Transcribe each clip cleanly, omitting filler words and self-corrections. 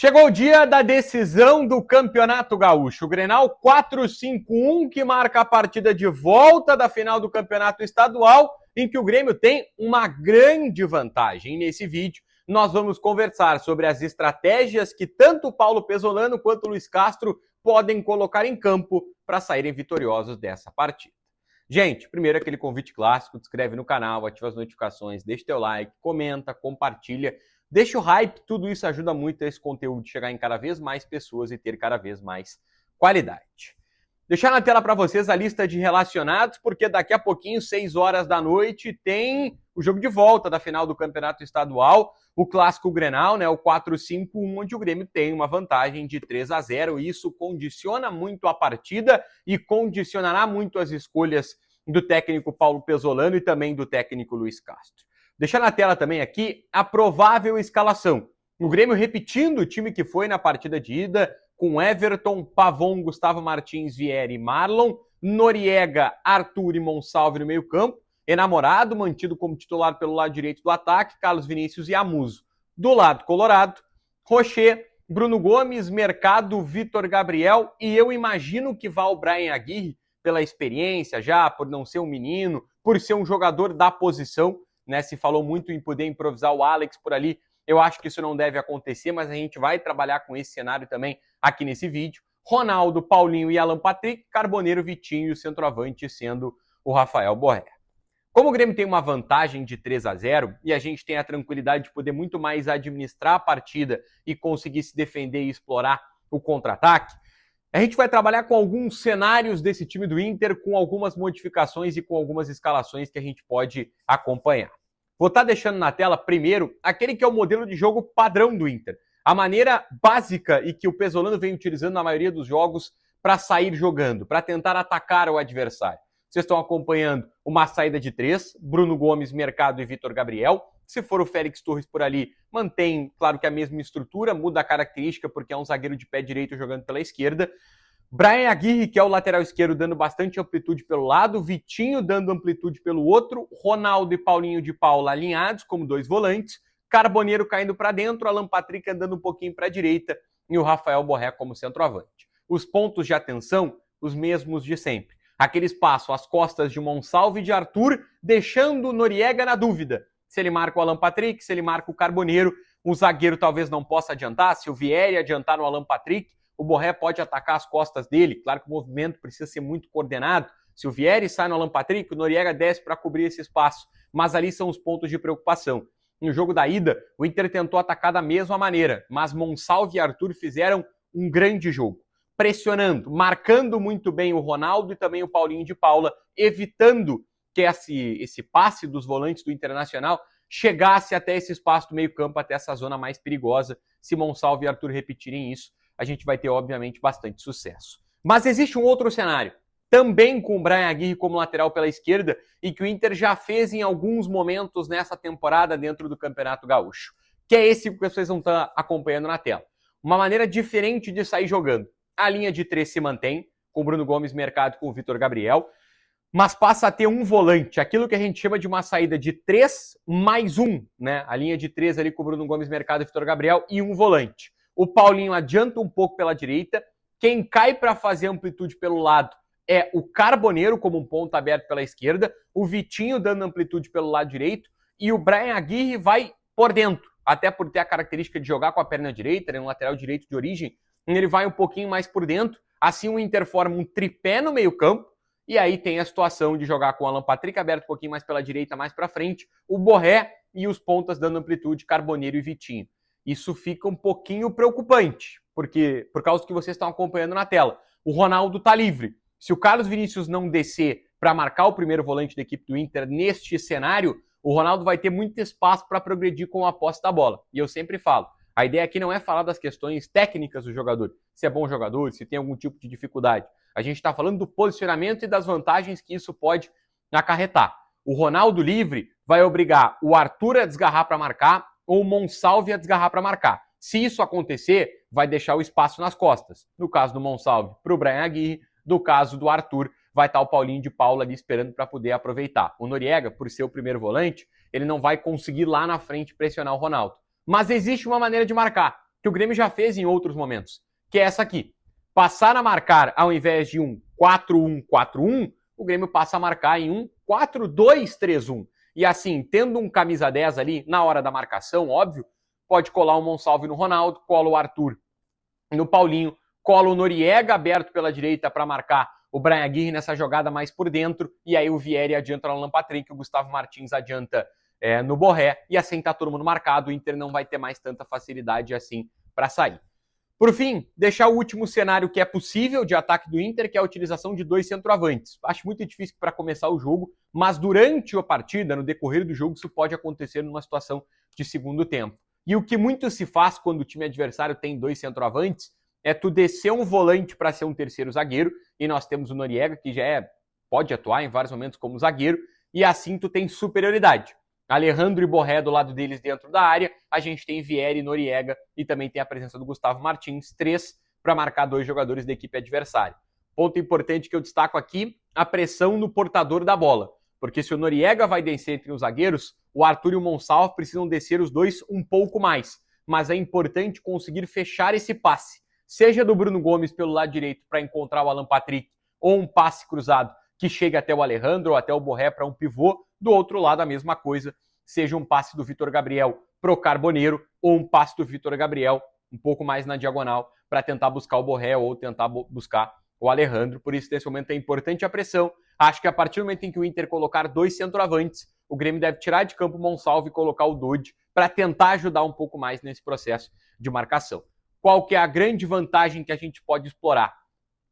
Chegou o dia da decisão do Campeonato Gaúcho. O Grenal 4-5-1 que marca a partida de volta da final do Campeonato Estadual, em que o Grêmio tem uma grande vantagem. E nesse vídeo nós vamos conversar sobre as estratégias que tanto o Paulo Pesolano quanto o Luiz Castro podem colocar em campo para saírem vitoriosos dessa partida. Gente, primeiro aquele convite clássico, te inscreve no canal, ativa as notificações, deixa teu like, comenta, compartilha. Deixa o hype, tudo isso ajuda muito a esse conteúdo chegar em cada vez mais pessoas e ter cada vez mais qualidade. Deixar na tela para vocês a lista de relacionados, porque daqui a pouquinho, 6 horas da noite, tem o jogo de volta da final do Campeonato Estadual, o clássico Grenal, né, o 4-5-1, onde o Grêmio tem uma vantagem de 3-0. Isso condiciona muito a partida e condicionará muito as escolhas do técnico Paulo Pesolano e também do técnico Luiz Castro. Deixar na tela também aqui a provável escalação. O Grêmio repetindo o time que foi na partida de ida, com Everton, Pavon, Gustavo Martins, Vieri e Marlon, Noriega, Arthur e Monsalve no meio campo, Enamorado, mantido como titular pelo lado direito do ataque, Carlos Vinícius e Amuso. Do lado colorado, Rocher, Bruno Gomes, Mercado, Vitor Gabriel, e eu imagino que vá o Bryan Aguirre, pela experiência já, por não ser um menino, por ser um jogador da posição, né? Se falou muito em poder improvisar o Alex por ali, eu acho que isso não deve acontecer, mas a gente vai trabalhar com esse cenário também aqui nesse vídeo. Ronaldo, Paulinho e Alan Patrick, Carboneiro, Vitinho e o centroavante sendo o Rafael Borré. Como o Grêmio tem uma vantagem de 3-0 e a gente tem a tranquilidade de poder muito mais administrar a partida e conseguir se defender e explorar o contra-ataque, a gente vai trabalhar com alguns cenários desse time do Inter, com algumas modificações e com algumas escalações que a gente pode acompanhar. Vou estar deixando na tela, primeiro, aquele que é o modelo de jogo padrão do Inter. A maneira básica e que o Pesolano vem utilizando na maioria dos jogos para sair jogando, para tentar atacar o adversário. Vocês estão acompanhando uma saída de 3, Bruno Gomes, Mercado e Vitor Gabriel. Se for o Félix Torres por ali, mantém, claro que a mesma estrutura, muda a característica porque é um zagueiro de pé direito jogando pela esquerda. Bryan Aguirre, que é o lateral esquerdo, dando bastante amplitude pelo lado, Vitinho dando amplitude pelo outro, Ronaldo e Paulinho de Paula alinhados como 2 volantes, Carboneiro caindo para dentro, Alan Patrick andando um pouquinho para a direita e o Rafael Borré como centroavante. Os pontos de atenção, os mesmos de sempre. Aquele espaço às costas de Monsalve e de Arthur, deixando o Noriega na dúvida. Se ele marca o Alan Patrick, se ele marca o Carboneiro, o zagueiro talvez não possa adiantar. Se o Vieri adiantar no Alan Patrick, o Borré pode atacar as costas dele. Claro que o movimento precisa ser muito coordenado. Se o Vieri sai no Alan Patrick, o Noriega desce para cobrir esse espaço. Mas ali são os pontos de preocupação. No jogo da ida, o Inter tentou atacar da mesma maneira, mas Monsalve e Arthur fizeram um grande jogo. Pressionando, marcando muito bem o Ronaldo e também o Paulinho de Paula, evitando que esse passe dos volantes do Internacional chegasse até esse espaço do meio-campo, até essa zona mais perigosa. Se Monsalve e Arthur repetirem isso, a gente vai ter, obviamente, bastante sucesso. Mas existe um outro cenário, também com o Bryan Aguirre como lateral pela esquerda, e que o Inter já fez em alguns momentos nessa temporada dentro do Campeonato Gaúcho, que é esse que vocês vão estar acompanhando na tela. Uma maneira diferente de sair jogando. A linha de 3 se mantém, com o Bruno Gomes, Mercado e com o Vitor Gabriel, mas passa a ter um volante, aquilo que a gente chama de uma saída de 3 mais 1, né? A linha de 3 ali com o Bruno Gomes, Mercado e Vitor Gabriel e um volante. O Paulinho adianta um pouco pela direita, quem cai para fazer amplitude pelo lado é o Carboneiro como um ponto aberto pela esquerda, o Vitinho dando amplitude pelo lado direito e o Bryan Aguirre vai por dentro, até por ter a característica de jogar com a perna direita, ele é um lateral direito de origem, ele vai um pouquinho mais por dentro, assim o Inter forma um tripé no meio campo, e aí tem a situação de jogar com o Alan Patrick aberto um pouquinho mais pela direita, mais para frente, o Borré e os pontas dando amplitude, Carboneiro e Vitinho. Isso fica um pouquinho preocupante, porque por causa do que vocês estão acompanhando na tela. O Ronaldo está livre. Se o Carlos Vinícius não descer para marcar o primeiro volante da equipe do Inter neste cenário, o Ronaldo vai ter muito espaço para progredir com a posse da bola. E eu sempre falo, a ideia aqui não é falar das questões técnicas do jogador, se é bom jogador, se tem algum tipo de dificuldade. A gente está falando do posicionamento e das vantagens que isso pode acarretar. O Ronaldo livre vai obrigar o Arthur a desgarrar para marcar ou o Monsalve a desgarrar para marcar. Se isso acontecer, vai deixar o espaço nas costas. No caso do Monsalve, para o Bryan Aguirre. No caso do Arthur, vai estar o Paulinho de Paula ali esperando para poder aproveitar. O Noriega, por ser o primeiro volante, ele não vai conseguir lá na frente pressionar o Ronaldo. Mas existe uma maneira de marcar, que que o Grêmio já fez em outros momentos, que é essa aqui. Passar a marcar, ao invés de um 4-1-4-1, o Grêmio passa a marcar em um 4-2-3-1. E assim, tendo um camisa 10 ali, na hora da marcação, óbvio, pode colar o Monsalve no Ronaldo, cola o Arthur no Paulinho, cola o Noriega aberto pela direita para marcar o Brian Aguirre nessa jogada mais por dentro, e aí o Vieri adianta no Alan Patrick, o Gustavo Martins adianta no Borré, e assim tá todo mundo marcado, o Inter não vai ter mais tanta facilidade assim para sair. Por fim, deixar o último cenário que é possível de ataque do Inter, que é a utilização de 2 centroavantes. Acho muito difícil para começar o jogo, mas durante a partida, no decorrer do jogo, isso pode acontecer numa situação de segundo tempo. E o que muito se faz quando o time adversário tem 2 centroavantes é tu descer um volante para ser um terceiro zagueiro, e nós temos o Noriega, que já pode atuar em vários momentos como zagueiro, e assim tu tem superioridade. Alejandro e Borré do lado deles dentro da área, a gente tem Vieri e Noriega e também tem a presença do Gustavo Martins, 3 para marcar 2 jogadores da equipe adversária. Ponto importante que eu destaco aqui, a pressão no portador da bola, porque se o Noriega vai descer entre os zagueiros, o Arthur e o Monsalve precisam descer os dois um pouco mais, mas é importante conseguir fechar esse passe, seja do Bruno Gomes pelo lado direito para encontrar o Alan Patrick, ou um passe cruzado que chega até o Alejandro ou até o Borré para um pivô, do outro lado a mesma coisa, seja um passe do Vitor Gabriel pro Carboneiro ou um passe do Vitor Gabriel um pouco mais na diagonal para tentar buscar o Borré ou tentar buscar o Alejandro. Por isso, nesse momento é importante a pressão. Acho que a partir do momento em que o Inter colocar 2 centroavantes, o Grêmio deve tirar de campo o Monsalve e colocar o Dodge para tentar ajudar um pouco mais nesse processo de marcação. Qual que é a grande vantagem que a gente pode explorar?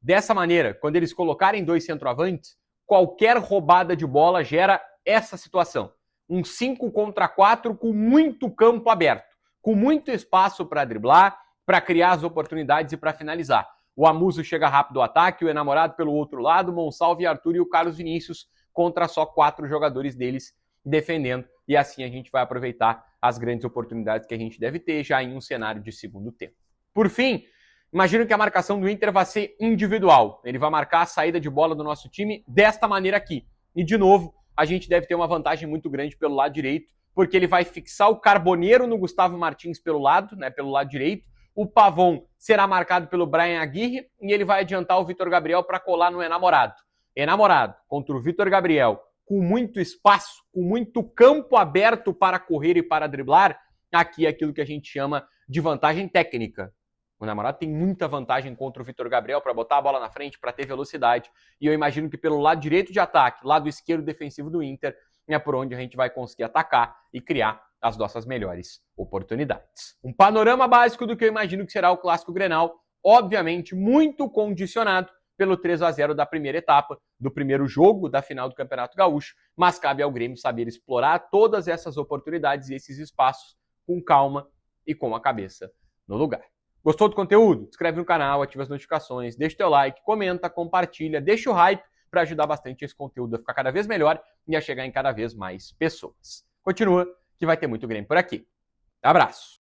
Dessa maneira, quando eles colocarem 2 centroavantes, qualquer roubada de bola gera essa situação. Um 5 contra 4 com muito campo aberto, com muito espaço para driblar, para criar as oportunidades e para finalizar. O Amuso chega rápido ao ataque, o Enamorado pelo outro lado, Monsalve, Arthur e o Carlos Vinícius contra só 4 jogadores deles defendendo. E assim a gente vai aproveitar as grandes oportunidades que a gente deve ter já em um cenário de segundo tempo. Por fim, imagino que a marcação do Inter vai ser individual. Ele vai marcar a saída de bola do nosso time desta maneira aqui. E, de novo, a gente deve ter uma vantagem muito grande pelo lado direito, porque ele vai fixar o Carboneiro no Gustavo Martins pelo lado direito. O Pavon será marcado pelo Brian Aguirre e ele vai adiantar o Vitor Gabriel para colar no Enamorado. Enamorado contra o Vitor Gabriel, com muito espaço, com muito campo aberto para correr e para driblar, aqui é aquilo que a gente chama de vantagem técnica. O Enamorado tem muita vantagem contra o Vitor Gabriel para botar a bola na frente, para ter velocidade. E eu imagino que pelo lado direito de ataque, lado esquerdo defensivo do Inter, é por onde a gente vai conseguir atacar e criar as nossas melhores oportunidades. Um panorama básico do que eu imagino que será o Clássico Grenal, obviamente muito condicionado pelo 3-0 da primeira etapa, do primeiro jogo da final do Campeonato Gaúcho, mas cabe ao Grêmio saber explorar todas essas oportunidades e esses espaços com calma e com a cabeça no lugar. Gostou do conteúdo? Se inscreve no canal, ativa as notificações, deixa o teu like, comenta, compartilha, deixa o hype para ajudar bastante esse conteúdo a ficar cada vez melhor e a chegar em cada vez mais pessoas. Continua que vai ter muito Grêmio por aqui. Abraço!